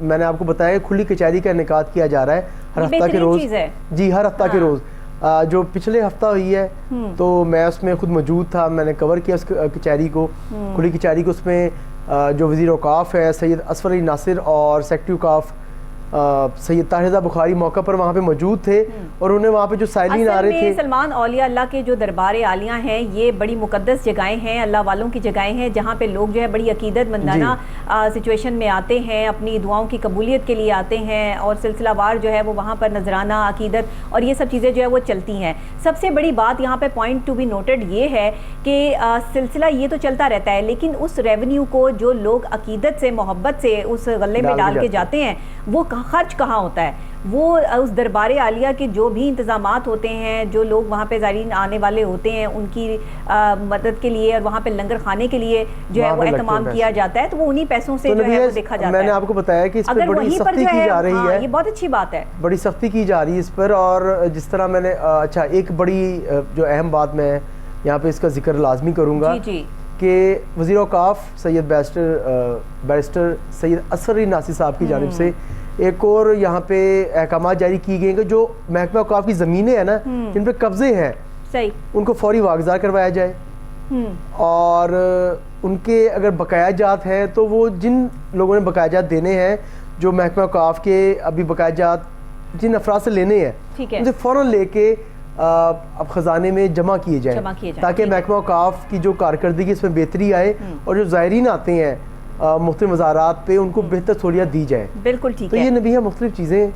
میں نے آپ کو بتایا کھلی کچہری کا انعقاد کیا جا رہا ہے ہر ہفتہ کے روز. جی ہر ہفتہ کے روز. جو پچھلے ہفتہ ہوئی ہے تو میں اس میں خود موجود تھا, میں نے کور کیا اس کچہری کو, کھلی کچہری کو. اس میں جو وزیر اوقاف ہے سید اصفر علی ناصر اور سیکرٹری اوقاف سید طاہر رضا بخاری موقع پر وہاں پہ موجود تھے, اور انہیں وہاں پہ جو سائلین آ رہے تھے. سلمان, اولیاء اللہ کے جو دربار عالیہ ہیں یہ بڑی مقدس جگہیں ہیں, اللہ والوں کی جگہیں ہیں, جہاں پہ لوگ جو ہے بڑی عقیدت مندانہ سچویشن میں آتے ہیں, اپنی دعاؤں کی قبولیت کے لیے آتے ہیں, اور سلسلہ وار جو ہے وہ وہاں پر نذرانہ عقیدت اور یہ سب چیزیں جو ہے وہ چلتی ہیں. سب سے بڑی بات یہاں پہ پوائنٹ ٹو بی نوٹڈ یہ ہے کہ سلسلہ یہ تو چلتا رہتا ہے, لیکن اس ریونیو کو جو لوگ عقیدت سے محبت سے اس غلے میں ڈال کے جاتے ہیں وہ خرچ کہاں ہوتا ہے؟ وہ اس دربار عالیہ کے جو بھی انتظامات ہوتے ہیں, جو لوگ وہاں پہ زائرین آنے والے ہوتے ہیں ان کی مدد کے لیے اور وہاں پہ لنگر کھانے کے لیے جو ہے وہ اہتمام کیا جاتا ہے, تو وہ انہی پیسوں سے جو ہے وہ دیکھا جاتا ہے. میں نے آپ کو بتایا کہ اس پر بڑی سختی کی جا رہی ہے, یہ بہت اچھی بات ہے, بڑی سختی کی جا رہی ہے اس پر. اور جس طرح میں نے اچھا ایک بڑی جو اہم بات میں یہاں پہ اس کا ذکر لازمی کروں گا کہ وزیر اوقاف سید بیرسٹر سید اصفر علی ناصر صاحب کی جانب سے ایک اور یہاں پہ احکامات جاری کی گئے ہیں کہ جو محکمہ اوقاف کی زمینیں ہیں نا جن پہ قبضے ہیں ان کو فوری واگزار کروایا جائے, اور ان کے اگر بقایا جات ہیں تو وہ جن لوگوں نے بقایا جات دینے ہیں, جو محکمہ اوقاف کے ابھی بقایا جات جن افراد سے لینے ہیں ان سے فوراً لے کے اب خزانے میں جمع کیے جائیں تاکہ محکمہ اوقاف کی جو کارکردگی اس میں بہتری آئے, اور جو زائرین آتے ہیں مختلف مزارات پہ ان کو بہتر سہولیات دی جائیں. بالکل ٹھیک ہے. تو یہ نبیہ مختلف چیزیں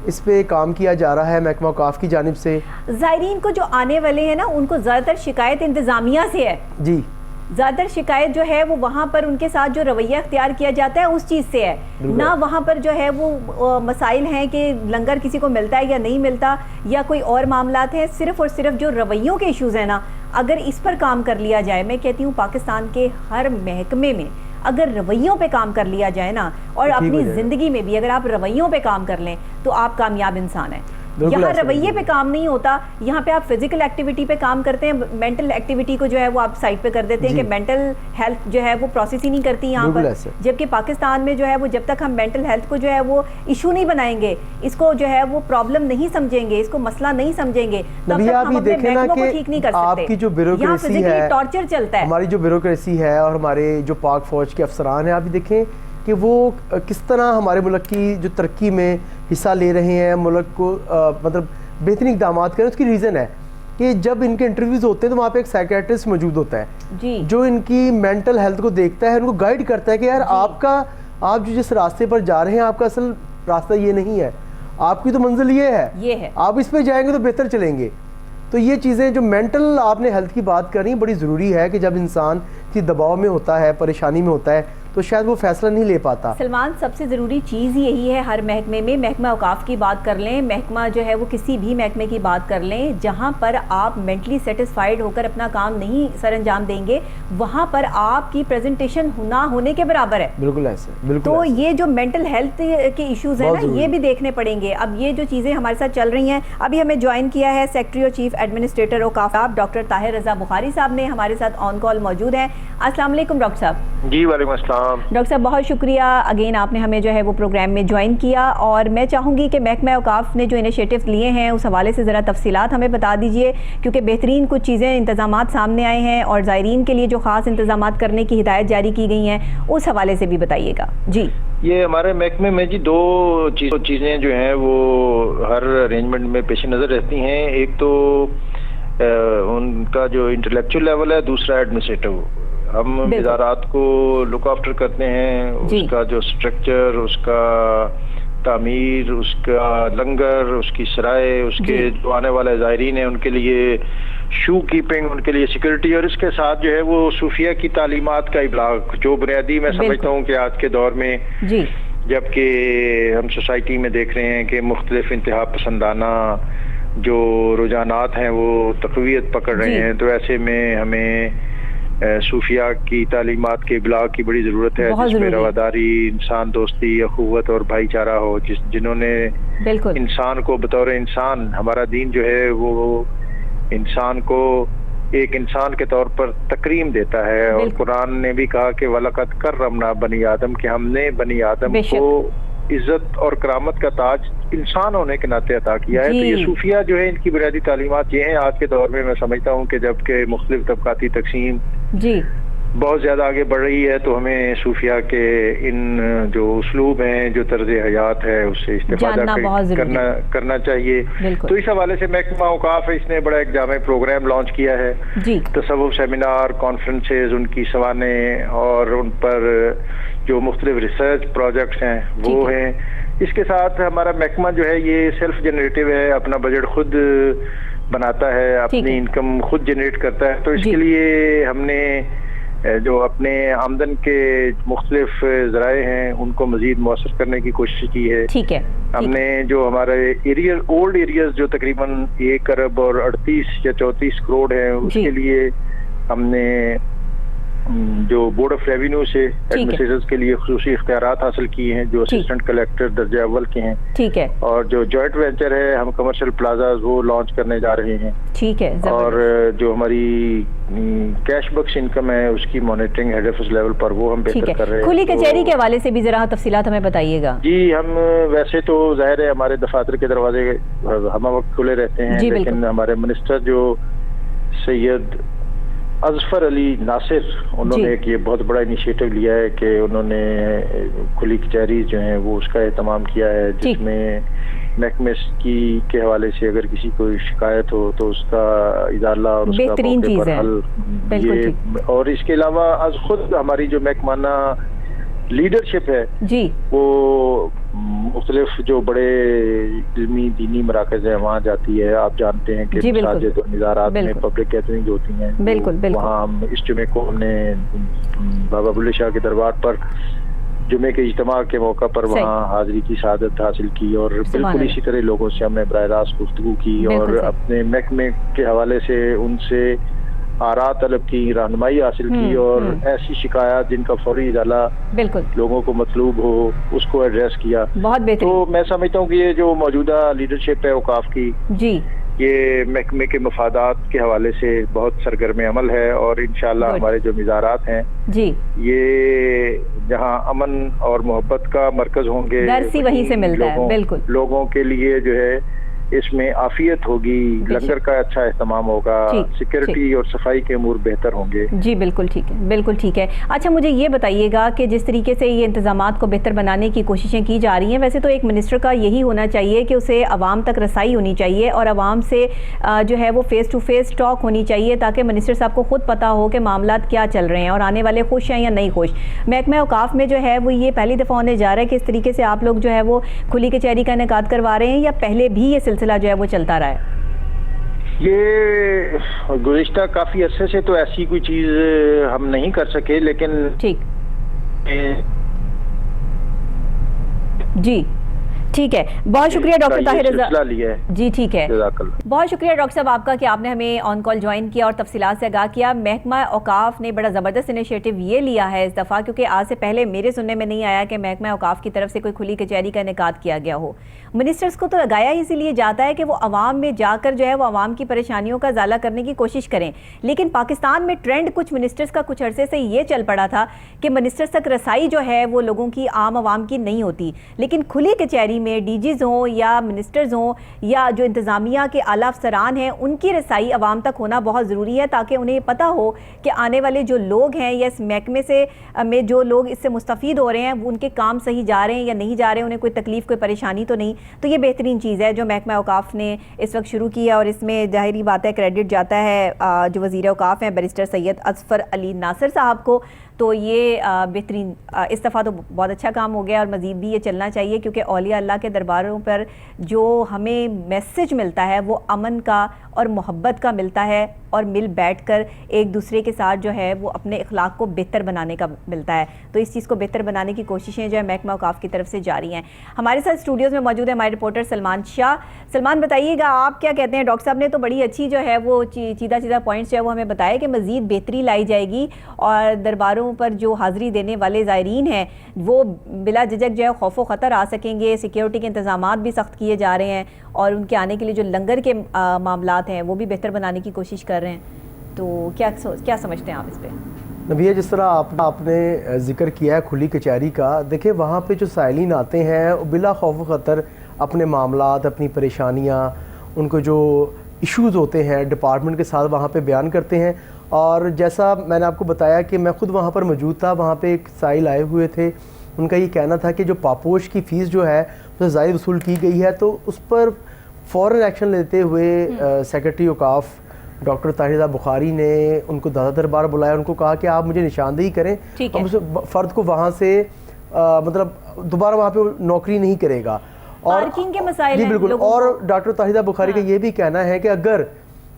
اس پہ کام کیا جا رہا ہے محکمہ اوقاف کی جانب سے. زائرین کو جو آنے والے ہیں نا ان کو زیادہ تر شکایت انتظامیہ سے ہے. جی زیادہ تر شکایت جو ہے وہ وہاں پر ان کے ساتھ جو رویہ اختیار کیا جاتا ہے اس چیز سے ہے, نہ وہاں پر جو ہے وہ مسائل ہیں کہ لنگر کسی کو ملتا ہے یا نہیں ملتا یا کوئی اور معاملات ہیں. صرف اور صرف جو رویوں کے ایشوز ہیں نا, اگر اس پر کام کر لیا جائے, میں کہتی ہوں پاکستان کے ہر محکمے میں اگر رویوں پہ کام کر لیا جائے نا, اور اپنی زندگی میں بھی اگر آپ رویوں پہ کام کر لیں تو آپ کامیاب انسان ہیں. یہاں رویے پہ کام نہیں ہوتا, یہاں پہ آپ فزیکل ایکٹیویٹی پہ کام کرتے ہیں, مینٹل ایکٹیویٹی کو جو ہے وہ آپ سائٹ پہ کر دیتے ہیں کہ مینٹل ہیلتھ جو ہے وہ پروسیس ہی نہیں کرتی یہاں پر. جبکہ پاکستان میں جو ہے وہ جب تک ہم مینٹل ہیلتھ کو جو ہے وہ ایشو نہیں بنائیں گے, اس کو جو ہے وہ پرابلم نہیں سمجھیں گے, اس کو مسئلہ نہیں سمجھیں گے, تب تک ہم اپنے محکموں کو ٹھیک نہیں کر سکتے. آپ کی جو بیوروکریسی ہے, ٹارچر چلتا ہے, ہماری جو بیوروکریسی ہے اور ہمارے جو پاک فوج کے افسران ہیں, آپ بھی دیکھیں کہ وہ کس طرح ہمارے ملک کی جو ترقی میں حصہ لے رہے ہیں, ملک کو مطلب بہترین اقدامات کریں. اس کی ریزن ہے کہ جب ان کے انٹرویوز ہوتے ہیں تو وہاں پہ ایک سائیکیٹرسٹ موجود ہوتا ہے جو ان کی مینٹل ہیلتھ کو دیکھتا ہے, ان کو گائیڈ کرتا ہے کہ یار آپ جو جس راستے پر جا رہے ہیں آپ کا اصل راستہ یہ نہیں ہے, آپ کی تو منزل یہ ہے, آپ اس پہ جائیں گے تو بہتر چلیں گے. تو یہ چیزیں جو مینٹل آپ نے ہیلتھ کی بات کر رہی ہیں بڑی ضروری ہے کہ جب انسان کسی دباؤ میں ہوتا ہے, پریشانی میں ہوتا ہے, تو شاید وہ فیصلہ نہیں لے پاتا. سلمان, سب سے ضروری چیز یہی ہے ہر محکمے میں, محکمہ اوقاف کی بات کر لیں, محکمہ جو ہے وہ کسی بھی محکمے کی بات کر لیں, جہاں پر آپ مینٹلی سیٹسفائیڈ ہو کر اپنا کام نہیں سر انجام دیں گے وہاں پر آپ کی پریزنٹیشن نہ ہونے کے برابر ہے. بالکل ایسے, بالکل. تو یہ جو مینٹل ہیلتھ کے ایشوز ہیں نا یہ بھی دیکھنے پڑیں گے. اب یہ جو چیزیں ہمارے ساتھ چل رہی ہیں, ابھی ہمیں جوائن کیا ہے سیکرٹری اور چیف ایڈمنسٹریٹر اوقاف ڈاکٹر طاہر رضا بخاری صاحب نے ہمارے ساتھ آن کال موجود ہیں. السلام علیکم ڈاکٹر صاحب. جی وعلیکم السلام. ڈاکٹر صاحب بہت شکریہ اگین آپ نے ہمیں جو ہے وہ پروگرام میں جوائن کیا, اور میں چاہوں گی کہ محکمہ اوقاف نے جو انیشیٹوز لیے ہیں اس حوالے سے ذرا تفصیلات ہمیں بتا دیجئے, کیونکہ بہترین کچھ چیزیں انتظامات سامنے آئے ہیں اور زائرین کے لیے جو خاص انتظامات کرنے کی ہدایت جاری کی گئی ہیں اس حوالے سے بھی بتائیے گا. جی یہ ہمارے محکمے میں جی دو چیزیں جو ہیں وہ ہر ارینجمنٹ میں پیش نظر رہتی ہیں. ایک تو ان کا جو انٹلیکچوئل لیول ہے, دوسرا ایڈمنسٹریٹو. ہم ادارات کو لک آفٹر کرتے ہیں, اس کا جو سٹرکچر, اس کا تعمیر, اس کا لنگر, اس کی سرائے, اس کے جو آنے والے زائرین ہیں ان کے لیے شو کیپنگ, ان کے لیے سیکورٹی, اور اس کے ساتھ جو ہے وہ صوفیہ کی تعلیمات کا ابلاغ, جو بنیادی میں سمجھتا ہوں کہ آج کے دور میں جبکہ ہم سوسائٹی میں دیکھ رہے ہیں کہ مختلف انتہا پسندانہ جو رجحانات ہیں وہ تقویت پکڑ رہے ہیں, تو ایسے میں ہمیں صوفیہ کی تعلیمات کے ابلاغ کی بڑی ضرورت ہے, جس میں رواداری, انسان دوستی, اخوت اور بھائی چارہ ہو, جنہوں نے انسان کو بطور انسان, ہمارا دین جو ہے وہ انسان کو ایک انسان کے طور پر تکریم دیتا ہے, اور قرآن نے بھی کہا کہ وَلَقَدْ كَرَّمْنَا بنی آدم, کہ ہم نے بنی آدم کو عزت اور کرامت کا تاج انسان ہونے کے ناطے عطا کیا ہے. تو یہ صوفیہ جو ہے ان کی بنیادی تعلیمات یہ ہیں. آج کے دور میں سمجھتا ہوں کہ جب کہ مختلف طبقاتی تقسیم بہت زیادہ آگے بڑھ رہی ہے تو ہمیں صوفیہ کے ان جو اسلوب ہیں, جو طرز حیات ہے, اس سے استفادہ کرنا چاہیے. تو اس حوالے سے محکمہ اوقاف اس نے بڑا ایک جامع پروگرام لانچ کیا ہے. تصوف سیمینار, کانفرنسز, ان کی سوانح اور ان پر جو مختلف ریسرچ پروجیکٹس ہیں وہ ہیں. اس کے ساتھ ہمارا محکمہ جو ہے یہ سیلف جنریٹو ہے, اپنا بجٹ خود بناتا ہے, اپنی انکم خود جنریٹ کرتا ہے. تو اس کے لیے ہم نے جو اپنے آمدن کے مختلف ذرائع ہیں ان کو مزید مؤثر کرنے کی کوشش کی ہے. ہم نے جو ہمارے اولڈ ایریاز جو تقریباً 1 ارب اور 38 یا 34 کروڑ ہیں, اس کے لیے ہم نے جو بورڈ آف ریونیو سے ایڈمنسٹریٹرز کے لیے خصوصی اختیارات حاصل کیے ہیں جو اسسٹنٹ کلیکٹر درجہ اول کے ہیں. اور جو جوائنٹ وینچر ہے ہم کمرشل پلازاز وہ لانچ کرنے جا رہے ہیں. اور جو ہماری کیش بکس انکم ہے اس کی مانیٹرنگ ہیڈ آفس لیول پر وہ ہم بہتر کر رہے ہیں. کھلی کچہری کے حوالے سے بھی ذرا تفصیلات ہمیں بتائیے گا. جی, ہم ویسے تو ظاہر ہے ہمارے دفاتر کے دروازے ہمہ وقت کھلے رہتے ہیں, لیکن ہمارے منسٹر جو سید اظفر علی ناصر انہوں نے ایک یہ بہت بڑا انیشیٹو لیا ہے کہ انہوں نے کھلی کچہری جو ہیں وہ اس کا اہتمام کیا ہے, جس میں محکمے کی کے حوالے سے اگر کسی کو شکایت ہو تو اس کا ازالہ اور اس کا موقع پر حل. اور اس کے علاوہ از خود ہماری جو محکمانہ لیڈرشپ ہے وہ مختلف جو بڑے علمی دینی مراکز ہیں وہاں جاتی ہے. آپ جانتے ہیں کہ مساجد اور مزارات میں پبلک گیدرنگ ہوتی ہیں, وہاں اس جمعے کو ہم نے بابا بلے شاہ کے دربار پر جمعے کے اجتماع کے موقع پر وہاں حاضری کی سعادت حاصل کی, اور بالکل اسی طرح لوگوں سے ہم نے براہ راست گفتگو کی اور اپنے محکمے کے حوالے سے ان سے آراء طلب کی, رہنمائی حاصل کی, اور ایسی شکایات جن کا فوری ازالہ لوگوں کو مطلوب ہو اس کو ایڈریس کیا. تو میں سمجھتا ہوں کہ یہ جو موجودہ لیڈرشپ ہے اوقاف کی یہ محکمے کے مفادات کے حوالے سے بہت سرگرم عمل ہے, اور انشاءاللہ ہمارے جو مزارات ہیں یہ جہاں امن اور محبت کا مرکز ہوں گے, وہیں سے ملتا ہے. لوگوں کے لیے جو ہے اس میں عافیت ہوگی, لنگر کا اچھا اہتمام ہوگا, سیکیورٹی اور صفائی کے امور بہتر ہوں گے. جی بالکل ٹھیک ہے, بالکل ٹھیک ہے. اچھا مجھے یہ بتائیے گا کہ جس طریقے سے یہ انتظامات کو بہتر بنانے کی کوششیں کی جا رہی ہیں, ویسے تو ایک منسٹر کا یہی ہونا چاہیے کہ اسے عوام تک رسائی ہونی چاہیے اور عوام سے جو ہے وہ فیس ٹو فیس ٹاک ہونی چاہیے تاکہ منسٹر صاحب کو خود پتہ ہو کہ معاملات کیا چل رہے ہیں اور آنے والے خوش ہیں یا نہیں خوش. محکمہ اوقاف میں جو ہے وہ یہ پہلی دفعہ ہونے جا رہا ہے کہ اس طریقے سے آپ لوگ جو ہے وہ کھلی کچہری کا انعقاد کروا رہے ہیں, یا پہلے بھی یہ سلسلہ جو ہے وہ چلتا رہا ہے؟ یہ گزشتہ کافی عرصے سے تو ایسی کوئی چیز ہم نہیں کر سکے, لیکن ٹھیک ہے. بہت شکریہ ڈاکٹر طاہر رضا. جی ٹھیک ہے, بہت شکریہ ڈاکٹر صاحب آپ کا کہ آپ نے ہمیں آن کال جوائن کیا اور تفصیلات سے آگاہ کیا. محکمہ اوقاف نے بڑا زبردست انیشیٹو یہ لیا ہے اس دفعہ, کیونکہ آج سے پہلے میرے سننے میں نہیں آیا کہ محکمہ اوقاف کی طرف سے کوئی کھلی کچہری کا انعقاد کیا گیا ہو. منسٹرز کو تو لگایا اسی لیے جاتا ہے کہ وہ عوام میں جا کر جو ہے وہ عوام کی پریشانیوں کا ازالہ کرنے کی کوشش کریں, لیکن پاکستان میں ٹرینڈ کچھ منسٹرز کا کچھ عرصے سے یہ چل پڑا تھا کہ منسٹرز تک رسائی جو ہے وہ لوگوں کی, عام عوام کی نہیں ہوتی. لیکن کھلی کچہری میں ڈی جیز ہوں یا منسٹرز ہوں یا جو انتظامیہ کے اعلیٰ افسران ہیں ان کی رسائی عوام تک ہونا بہت ضروری ہے, تاکہ انہیں پتہ ہو کہ آنے والے جو لوگ ہیں یا اس محکمے سے میں جو لوگ اس سے مستفید ہو رہے ہیں وہ ان کے کام صحیح جا رہے ہیں یا نہیں جا رہے ہیں, انہیں کوئی تکلیف کوئی پریشانی تو نہیں. تو یہ بہترین چیز ہے جو محکمہ اوقاف نے اس وقت شروع کی ہے, اور اس میں ظاہری بات ہے کریڈٹ جاتا ہے جو وزیر اوقاف ہیں بیرسٹر سید اظفر علی ناصر صاحب کو. تو یہ بہترین اس دفعہ تو بہت اچھا کام ہو گیا اور مزید بھی یہ چلنا چاہیے, کیونکہ اولیاء اللہ کے درباروں پر جو ہمیں میسج ملتا ہے وہ امن کا اور محبت کا ملتا ہے, اور مل بیٹھ کر ایک دوسرے کے ساتھ جو ہے وہ اپنے اخلاق کو بہتر بنانے کا ملتا ہے. تو اس چیز کو بہتر بنانے کی کوششیں جو ہے محکمہ اوقاف کی طرف سے جاری ہیں. ہمارے ساتھ اسٹوڈیوز میں موجود ہے ہمارے رپورٹر سلمان شاہ. سلمان بتائیے گا آپ کیا کہتے ہیں؟ ڈاکٹر صاحب نے تو بڑی اچھی جو ہے وہ چیدہ پوائنٹس جو ہے وہ ہمیں بتایا کہ مزید بہتری لائی جائے گی اور درباروں پر جو حاضری دینے والے زائرین ہیں وہ بلا جھجک جو ہے خوف و خطر آ سکیں گے. سیکیورٹی کے انتظامات بھی سخت کیے جا رہے ہیں اور ان کے آنے کے لیے جو لنگر کے معاملات ہیں وہ بھی بہتر بنانے کی کوشش کر رہے ہیں. تو کیا سمجھتے ہیں آپ اس پہ؟ نبیہ جس طرح آپ نے ذکر کیا ہے کھلی کچہری کا، دیکھیں وہاں پہ جو سائلین آتے ہیں بلا خوف و خطر اپنے معاملات، اپنی پریشانیاں، ان کو جو ایشوز ہوتے ہیں ڈپارٹمنٹ کے ساتھ وہاں پہ بیان کرتے ہیں. اور جیسا میں نے آپ کو بتایا کہ میں خود وہاں پر موجود تھا، وہاں پہ ایک سائل آئے ہوئے تھے، ان کا یہ کہنا تھا کہ جو پاپوش کی فیس جو ہے وہ زائد وصول کی گئی ہے، تو اس پر فوراً ایکشن لیتے ہوئے سیکرٹری اوقاف ڈاکٹر طاہر بخاری نے ان کو دادا دربار بلایا، ان کو کہا کہ آپ مجھے نشاندہی کریں، ہم اس فرد کو وہاں سے مطلب دوبارہ وہاں پہ نوکری نہیں کرے گا. اور پارکنگ کے مسائل جی ہیں بالکل. اور ڈاکٹر طاہر بخاری کا یہ بھی کہنا ہے کہ اگر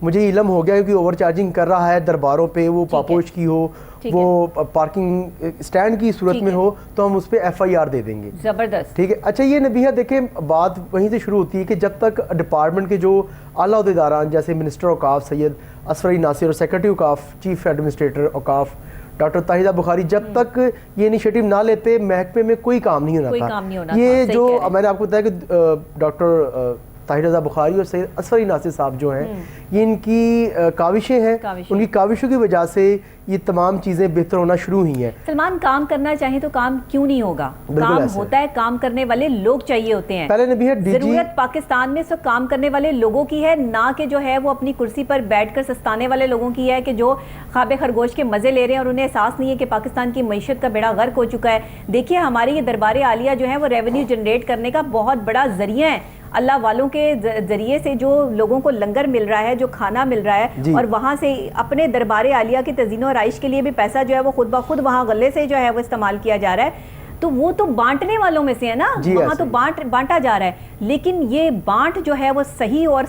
مجھے علم ہو گیا کہ اوور چارجنگ کر رہا ہے درباروں پہ، وہ پاپوش کی ہو، وہ پارکنگ سٹینڈ کی صورت میں ہو، تو ہم اس پہ FIR دے دیں گے. زبردست. ٹھیک ہے. اچھا یہ نبیہ دیکھیں بات وہیں سے شروع ہوتی ہے کہ جب تک ڈپارٹمنٹ کے جو اعلیٰ عہدیداران جیسے منسٹر اوقاف سید اسفر علی ناصر اور سیکرٹری اوقاف چیف ایڈمنسٹریٹر اوقاف ڈاکٹر طاہر بخاری جب تک یہ انیشیٹو نہ لیتے محکمے میں کوئی کام نہیں ہونا تھا. یہ جو میں نے آپ کو بتایا کہ ڈاکٹر طاہر بخاری اور سید اسفر علی ناصر صاحب جو ہیں یہ ان کی کاوشیں ہیں، ان کی کاوشوں کی وجہ سے یہ تمام چیزیں بہتر ہونا شروع ہوئی ہیں. سلمان کام کرنا چاہیں تو کام کیوں نہیں ہوگا؟ کام ہوتا ہے، کام کرنے والے لوگ چاہیے ہوتے ہیں. پہلے نبی ضرورت پاکستان میں اس وقت کام کرنے والے لوگوں کی ہے، نہ کہ جو ہے وہ اپنی کرسی پر بیٹھ کر سستانے والے لوگوں کی ہے کہ جو خواب خرگوش کے مزے لے رہے ہیں اور انہیں احساس نہیں ہے کہ پاکستان کی معیشت کا بیڑا غرق ہو چکا ہے. دیکھیے ہمارے یہ دربار عالیہ جو ہے وہ ریونیو جنریٹ کرنے کا بہت بڑا ذریعہ ہے. اللہ والوں کے ذریعے سے جو لوگوں کو لنگر مل رہا ہے، جو کھانا مل رہا ہے، اور وہاں سے اپنے دربار عالیہ کی تزئین و آرائش کے لیے بھی پیسہ جو ہے وہ خود بخود وہاں غلے سے جو ہے وہ استعمال کیا جا رہا ہے. تو وہ تو بانٹنے والوں میں سے ہے نا، وہاں تو بانٹا جا رہا ہے. لیکن یہ بانٹ جو ہے وہ صحیح اور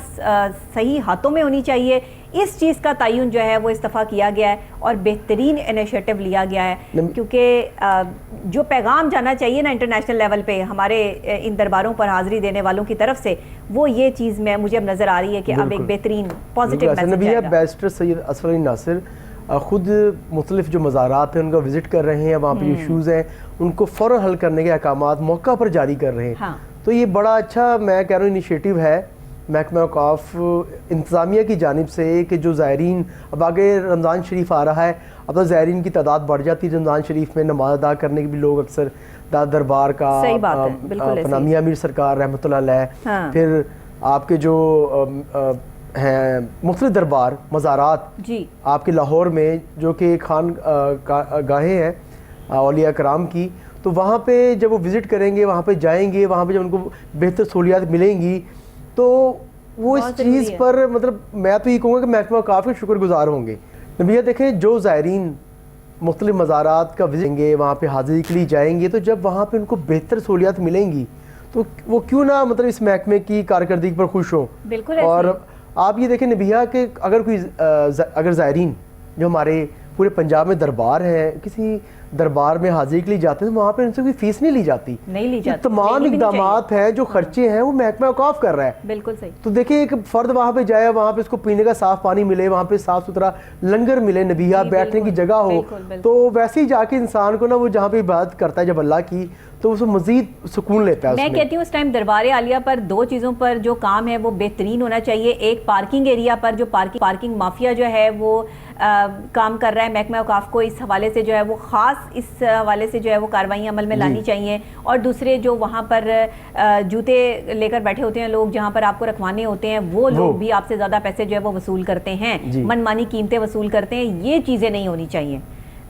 صحیح ہاتھوں میں ہونی چاہیے. اس چیز کا تعین جو ہے وہ استفا کیا گیا ہے اور بہترین انیشیٹو لیا گیا ہے، کیونکہ جو پیغام جانا چاہیے نا انٹرنیشنل لیول پہ ہمارے ان درباروں پر حاضری دینے والوں کی طرف سے، وہ یہ چیز میں مجھے اب نظر آ رہی ہے کہ اب ایک بہترین پازیٹیو میسج آئے گا. بیرسٹر سید اسفر علی ناصر خود مختلف جو مزارات ہیں ان کا وزٹ کر رہے ہیں، وہاں پہ جو ایشوز ہیں ان کو فوراً حل کرنے کے احکامات موقع پر جاری کر رہے ہیں. تو یہ بڑا اچھا میں کہہ رہا ہوں انیشیٹو ہے محکمہ اوقاف انتظامیہ کی جانب سے کہ جو زائرین اب آگے رمضان شریف آ رہا ہے، اب تو زائرین کی تعداد بڑھ جاتی ہے رمضان شریف میں، نماز ادا کرنے کے بھی لوگ اکثر دربار کا اپنا میاں میر سرکار رحمۃ اللہ علیہ، پھر آپ کے جو ہیں مختلف دربار مزارات آپ کے لاہور میں جو کہ خان گاہیں ہیں اولیاء کرام کی، تو وہاں پہ جب وہ وزٹ کریں گے، وہاں پہ جائیں گے، وہاں پہ جب ان کو بہتر سہولیات ملیں گی تو وہ اس چیز پر مطلب میں تو یہ کہوں گا کہ محکمہ اوقاف کے شکر گزار ہوں گے. نبیہ دیکھیں جو زائرین مختلف مزارات کا وزٹ کریں گے، وہاں پہ حاضری کے لیے جائیں گے، تو جب وہاں پہ ان کو بہتر سہولیات ملیں گی تو وہ کیوں نہ مطلب اس محکمے کی کارکردگی پر خوش ہوں. بالکل. اور آپ یہ دیکھیں نبیہ کہ اگر زائرین جو ہمارے پورے پنجاب میں دربار ہے، کسی دربار میں حاضری کے لیے جاتے ہیں تو وہاں پہ ان سے کوئی فیس نہیں لی جاتی. تمام اقدامات ہیں جو خرچے ہیں وہ محکمہ اوقاف کر رہا ہے. بالکل صحیح. تو دیکھیں ایک فرد وہاں پہ جائے، وہاں پہ اس کو پینے کا صاف پانی ملے، وہاں پہ صاف ستھرا لنگر ملے، نبیہ بیٹھنے کی جگہ ہو، تو ویسے ہی جا کے انسان کو نا وہ جہاں پہ عبادت کرتا ہے جب اللہ کی تو اس کو مزید سکون لیتا ہے. میں کہتی ہوں اس ٹائم دربار عالیہ پر دو چیزوں پر جو کام ہے وہ بہترین ہونا چاہیے. ایک پارکنگ ایریا پر جو پارکنگ مافیا جو ہے وہ کام کر رہا ہے، محکمہ اوقاف کو اس حوالے سے جو ہے وہ خاص اس حوالے سے جو ہے وہ کارروائیاں عمل میں لانی چاہیے. اور دوسرے جو وہاں پر جوتے لے کر بیٹھے ہوتے ہیں لوگ جہاں پر آپ کو رکھوانے ہوتے ہیں، وہ لوگ بھی آپ سے زیادہ پیسے جو ہے وہ وصول کرتے ہیں، من مانی قیمتیں وصول کرتے ہیں. یہ چیزیں نہیں ہونی چاہیے.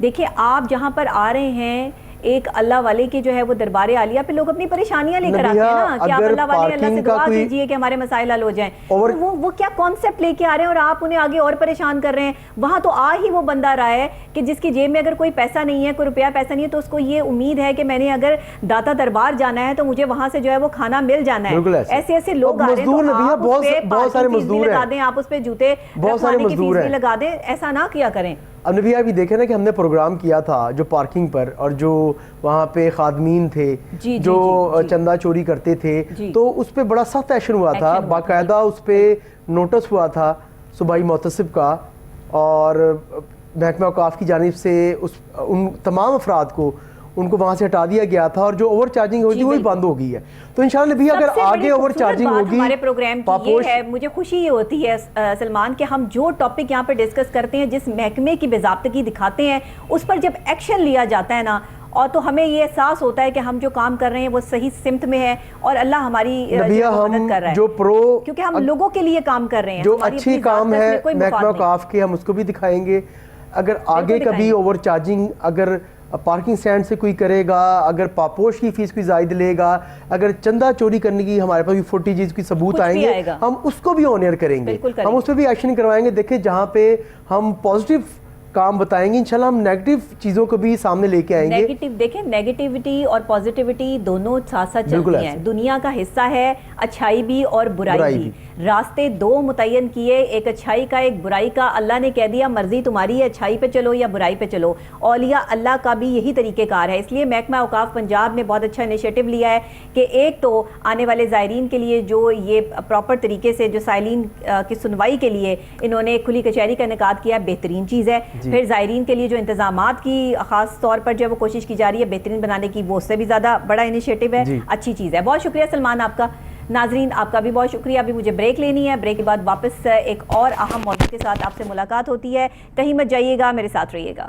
دیکھیں آپ جہاں پر آ رہے ہیں ایک اللہ والے کی جو ہے وہ دربار عالیہ پہ لوگ اپنی پریشانیاں لے کر آتے ہیں نا کہ آپ اللہ والے اللہ سے دعا کیجئے کہ ہمارے مسائل حل ہو جائیں. وہ کیا کانسیپٹ لے کے آ رہے ہیں اور آپ انہیں آگے اور پریشان کر رہے ہیں. وہاں تو آ ہی وہ بندہ رہا ہے کہ جس کی جیب میں اگر کوئی پیسہ نہیں ہے، کوئی روپیہ پیسہ نہیں ہے، تو اس کو یہ امید ہے کہ میں نے اگر داتا دربار جانا ہے تو مجھے وہاں سے جو ہے وہ کھانا مل جانا ہے. ایسے ایسے لوگ آ رہے ہیں تو آپ اس پہ پارکنگ فیس بھی لگا دیں، آپ اس پہ جوتے رکھوانے کی فیس بھی لگا دیں. ایسا نہ کیا کریں. اب نبی آپ یہ دیکھیں نا کہ ہم نے پروگرام کیا تھا جو پارکنگ پر، اور جو وہاں پہ خادمین تھے جو چندہ چوری کرتے تھے، تو اس پہ بڑا سخت ایکشن ہوا تھا. باقاعدہ اس پہ نوٹس ہوا تھا صوبائی محتسب کا، اور محکمہ اوقاف کی جانب سے ان تمام افراد کو ان کو وہاں سے ہٹا دیا گیا تھا، اور جو اوور چارجنگ ہوتی ہے وہی بند ہو گئی ہے. تو انشاءاللہ نبیہ اگر آگے اوور چارجنگ ہوگی ہمارے پروگرام کی یہ ہے، مجھے خوشی یہ ہوتی ہے سلمان کہ ہم جو ٹاپک یہاں پہ ڈسکس کرتے ہیں، جس محکمے کی باضابطگی دکھاتے ہیں، اس پر جب ایکشن لیا جاتا ہے نا، اور تو ہمیں یہ احساس ہوتا ہے کہ ہم جو کام کر رہے ہیں وہ صحیح سمت میں ہے، اور اللہ ہماری مدد کر رہا ہے، جو کیونکہ ہم لوگوں کے لیے کام کر رہے ہیں. جو اچھی کام ہے محکمہ اوقاف کے، ہم اس کو بھی دکھائیں گے. اگر آگے کبھی اوور چارجنگ اگر پارکنگ سٹینڈ سے کوئی کرے گا، اگر پاپوش کی فیس کوئی زائد لے گا، اگر چندہ چوری کرنے کی ہمارے پاس بھی فوٹیجز کی ثبوت آئیں گے، ہم اس کو بھی آنر کریں گے، ہم اس پہ بھی ایکشن کروائیں گے. دیکھیں جہاں پہ ہم پازیٹیو کام بتائیں گے، انشاءاللہ ہم نیگیٹو چیزوں کو بھی سامنے لے کے آئیں گے. دیکھیں نیگیٹیوٹی اور پازیٹیوٹی دونوں ساتھ ساتھ چلتی ہیں، دنیا کا حصہ ہے اچھائی بھی اور برائی بھی. راستے دو متعین کیے، ایک اچھائی کا ایک برائی کا. اللہ نے کہہ دیا مرضی تمہاری ہے، اچھائی پہ چلو یا برائی پہ چلو. اولیاء اللہ کا بھی یہی طریقہ کار ہے. اس لیے محکمہ اوقاف پنجاب نے بہت اچھا انیشیٹو لیا ہے کہ ایک تو آنے والے زائرین کے لیے جو یہ پراپر طریقے سے جو سائلین کی سنوائی کے لیے انہوں نے کھلی کچہری کا انعقاد کیا، بہترین چیز ہے. پھر زائرین کے لیے جو انتظامات کی خاص طور پر جو وہ کوشش کی جا رہی ہے بہترین بنانے کی، وہ اس سے بھی زیادہ بڑا انیشیٹو ہے، اچھی چیز ہے. بہت شکریہ سلمان آپ کا. ناظرین آپ کا بھی بہت شکریہ. ابھی مجھے بریک لینی ہے، بریک کے بعد واپس ایک اور اہم موضوع کے ساتھ آپ سے ملاقات ہوتی ہے. کہیں مت جائیے گا، میرے ساتھ رہیے گا.